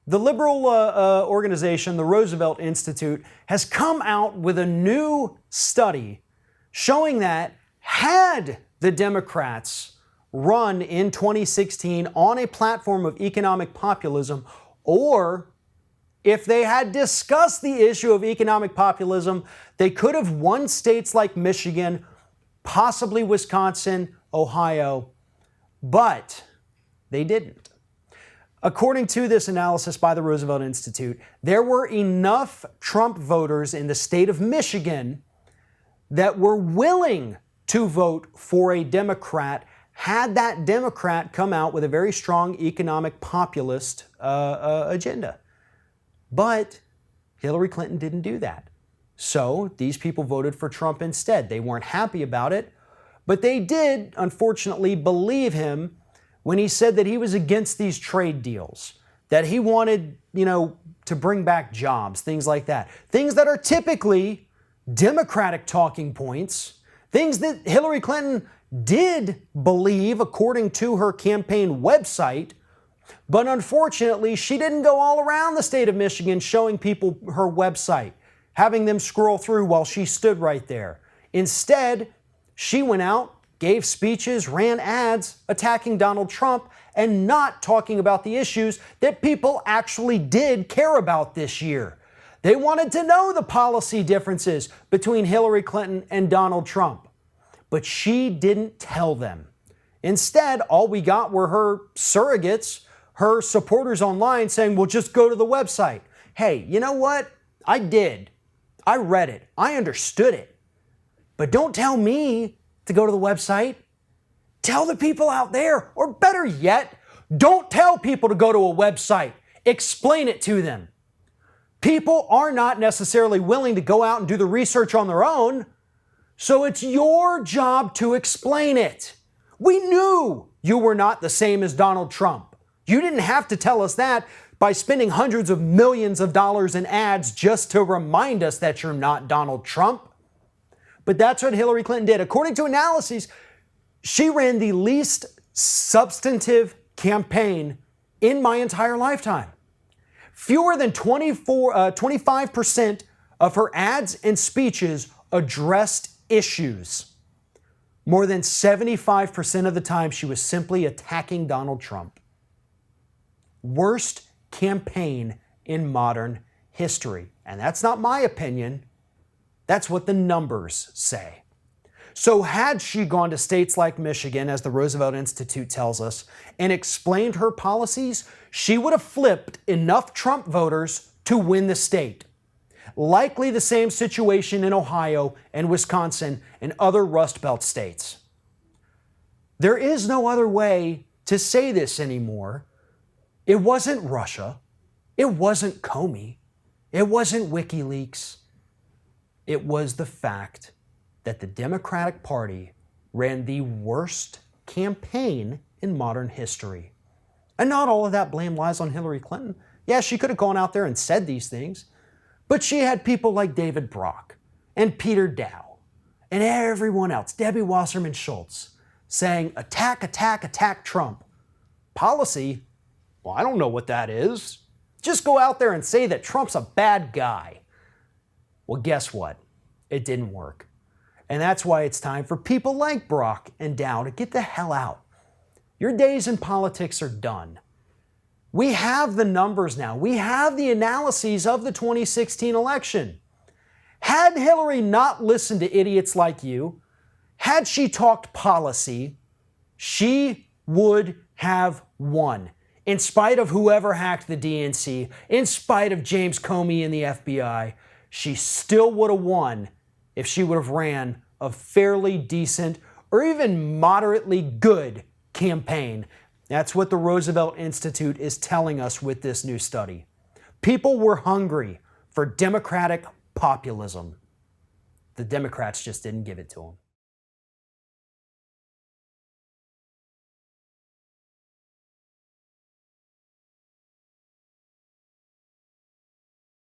The liberal organization, the Roosevelt Institute, has come out with a new study showing that had the Democrats run in 2016 on a platform of economic populism, or if they had discussed the issue of economic populism, they could have won states like Michigan, possibly Wisconsin, Ohio, but they didn't. According to this analysis by the Roosevelt Institute, there were enough Trump voters in the state of Michigan that were willing to vote for a Democrat had that Democrat come out with a very strong economic populist agenda. But Hillary Clinton didn't do that. So these people voted for Trump instead. They weren't happy about it, but they did, unfortunately, believe him when he said that he was against these trade deals, that he wanted, to bring back jobs, things like that. Things that are typically Democratic talking points, things that Hillary Clinton did believe according to her campaign website, but unfortunately, she didn't go all around the state of Michigan showing people her website, having them scroll through while she stood right there. Instead, she went out, gave speeches, ran ads attacking Donald Trump, and not talking about the issues that people actually did care about this year. They wanted to know the policy differences between Hillary Clinton and Donald Trump, but she didn't tell them. Instead, all we got were her surrogates, her supporters online saying, well, just go to the website. Hey, you know what? I did. I read it. I understood it. But don't tell me to go to the website. Tell the people out there, or better yet, don't tell people to go to a website. Explain it to them. People are not necessarily willing to go out and do the research on their own, so it's your job to explain it. We knew you were not the same as Donald Trump. You didn't have to tell us that by spending hundreds of millions of dollars in ads just to remind us that you're not Donald Trump. But that's what Hillary Clinton did. According to analyses, she ran the least substantive campaign in my entire lifetime. Fewer than 25% of her ads and speeches addressed issues. More than 75% of the time, she was simply attacking Donald Trump. Worst campaign in modern history. And that's not my opinion. That's what the numbers say. So had she gone to states like Michigan, as the Roosevelt Institute tells us, and explained her policies, she would have flipped enough Trump voters to win the state. Likely the same situation in Ohio and Wisconsin and other Rust Belt states. There is no other way to say this anymore. It wasn't Russia. It wasn't Comey. It wasn't WikiLeaks. It was the fact that the Democratic Party ran the worst campaign in modern history. And not all of that blame lies on Hillary Clinton. Yeah, she could have gone out there and said these things, but she had people like David Brock and Peter Dow and everyone else, Debbie Wasserman Schultz, saying, attack, attack, attack Trump. Policy? Well, I don't know what that is. Just go out there and say that Trump's a bad guy. Well, guess what? It didn't work. And that's why it's time for people like Brock and Dow to get the hell out. Your days in politics are done. We have the numbers now. We have the analyses of the 2016 election. Had Hillary not listened to idiots like you, had she talked policy, she would have won. In spite of whoever hacked the DNC, in spite of James Comey and the FBI, she still would have won if she would have ran a fairly decent or even moderately good campaign. That's what the Roosevelt Institute is telling us with this new study. People were hungry for democratic populism. The Democrats just didn't give it to them.